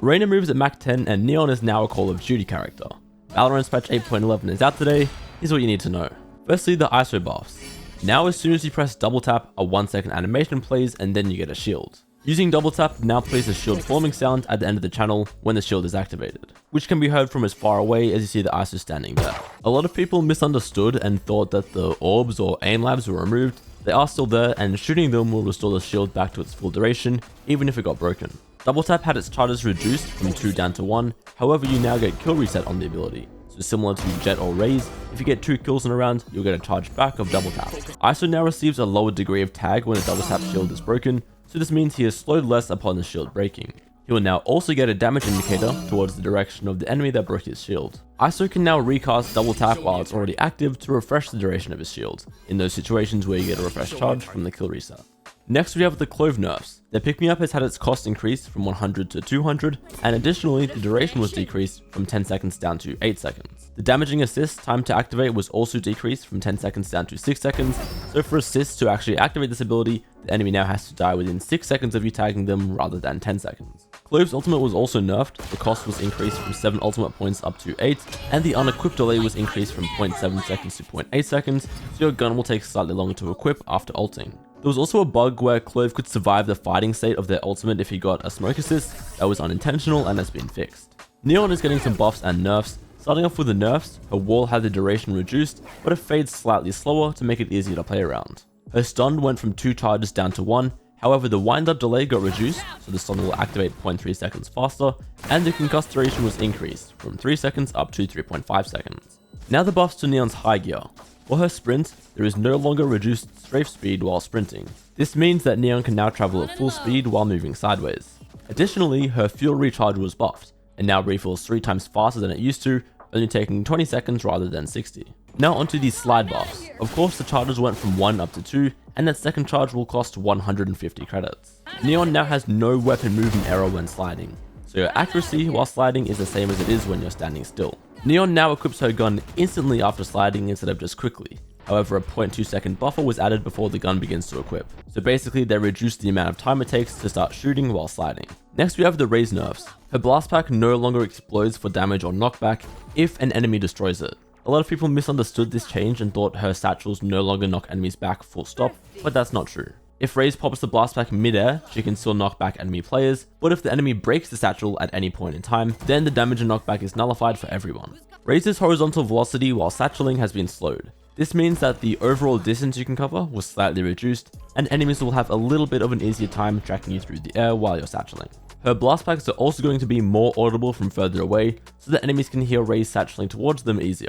Reyna moves at Mach 10 and Neon is now a Call of Duty character. VALORANT Patch 8.11 is out today. Here's what you need to know. Firstly, the ISO buffs. Now as soon as you press double tap, a 1-second animation plays and then you get a shield. Using double tap now plays a shield forming sound at the end of the channel when the shield is activated, which can be heard from as far away as you see the ISO standing there. A lot of people misunderstood and thought that the orbs or aim labs were removed. They are still there and shooting them will restore the shield back to its full duration, even if it got broken. Double tap had its charges reduced from 2 down to 1, however you now get kill reset on the ability. So similar to Jet or Raze, if you get 2 kills in a round, you'll get a charge back of double tap. ISO now receives a lower degree of tag when a double tap shield is broken, so this means he is slowed less upon the shield breaking. He will now also get a damage indicator towards the direction of the enemy that broke his shield. ISO can now recast double tap while it's already active to refresh the duration of his shield, in those situations where you get a refresh charge from the kill reset. Next we have the Clove nerfs. The pick me up has had its cost increased from 100 to 200, and additionally the duration was decreased from 10 seconds down to 8 seconds. The damaging assist time to activate was also decreased from 10 seconds down to 6 seconds, so for assists to actually activate this ability, the enemy now has to die within 6 seconds of you tagging them rather than 10 seconds. Clove's ultimate was also nerfed, the cost was increased from 7 ultimate points up to 8, and the unequip delay was increased from 0.7 seconds to 0.8 seconds, so your gun will take slightly longer to equip after ulting. There was also a bug where Clove could survive the fighting state of their ultimate if he got a smoke assist that was unintentional and has been fixed. Neon is getting some buffs and nerfs. Starting off with the nerfs, her wall had the duration reduced, but it fades slightly slower to make it easier to play around. Her stun went from 2 charges down to 1, however the wind-up delay got reduced, so the stun will activate 0.3 seconds faster, and the concuss duration was increased from 3 seconds up to 3.5 seconds. Now the buffs to Neon's high gear. For her sprint, there is no longer reduced strafe speed while sprinting. This means that Neon can now travel at full speed while moving sideways. Additionally, her fuel recharge was buffed, and now refills 3 times faster than it used to, only taking 20 seconds rather than 60. Now onto these slide buffs. Of course the charges went from 1 up to 2, and that second charge will cost 150 credits. Neon now has no weapon movement error when sliding, so your accuracy while sliding is the same as it is when you're standing still. Neon now equips her gun instantly after sliding instead of just quickly. However, a 0.2 second buffer was added before the gun begins to equip. So basically they reduced the amount of time it takes to start shooting while sliding. Next we have the Raze nerfs. Her blast pack no longer explodes for damage or knockback if an enemy destroys it. A lot of people misunderstood this change and thought her satchels no longer knock enemies back full stop, but that's not true. If Raze pops the blast pack mid-air, she can still knock back enemy players, but if the enemy breaks the satchel at any point in time, then the damage and knockback is nullified for everyone. Raze's horizontal velocity while satcheling has been slowed. This means that the overall distance you can cover was slightly reduced, and enemies will have a little bit of an easier time tracking you through the air while you're satcheling. Her blast packs are also going to be more audible from further away, so that enemies can hear Raze satcheling towards them easier.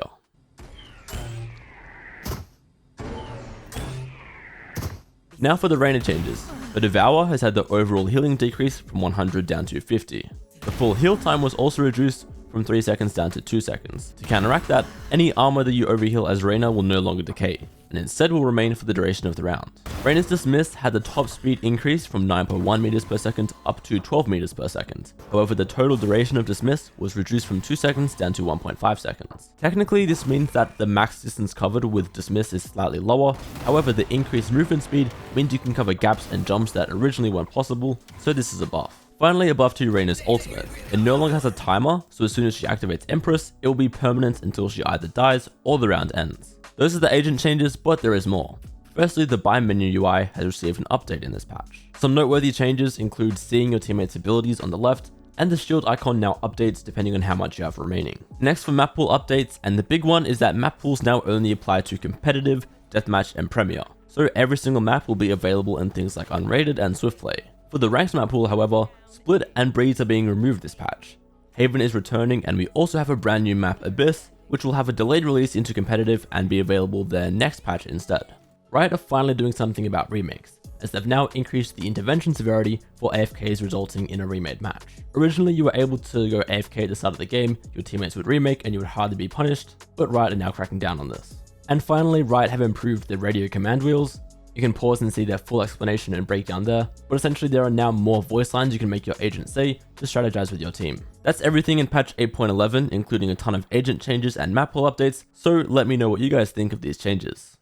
Now for the Reyna changes. The Devour has had the overall healing decrease from 100 down to 50. The full heal time was also reduced from 3 seconds down to 2 seconds. To counteract that, any armor that you overheal as Reyna will no longer decay, and instead will remain for the duration of the round. Reyna's Dismiss had the top speed increase from 9.1 meters per second up to 12 meters per second. However, the total duration of Dismiss was reduced from 2 seconds down to 1.5 seconds. Technically, this means that the max distance covered with Dismiss is slightly lower. However, the increased movement speed means you can cover gaps and jumps that originally weren't possible, so this is a buff. Finally, a buff to Reyna's ultimate. It no longer has a timer, so as soon as she activates Empress, it will be permanent until she either dies or the round ends. Those are the agent changes, but there is more. Firstly, the buy menu UI has received an update in this patch. Some noteworthy changes include seeing your teammates' abilities on the left, and the shield icon now updates depending on how much you have remaining. Next for map pool updates, and the big one is that map pools now only apply to competitive, deathmatch, and premier. So every single map will be available in things like unrated and swift play. For the ranked map pool, however, Split and Breeze are being removed this patch. Haven is returning, and we also have a brand new map, Abyss, which will have a delayed release into competitive and be available their next patch instead. Riot are finally doing something about remakes, as they've now increased the intervention severity for AFKs resulting in a remade match. Originally you were able to go AFK at the start of the game, your teammates would remake and you would hardly be punished, but Riot are now cracking down on this. And finally, Riot have improved the radio command wheels. You can pause and see their full explanation and breakdown there, but essentially there are now more voice lines you can make your agent say to strategize with your team. That's everything in patch 8.11, including a ton of agent changes and map pool updates, so let me know what you guys think of these changes.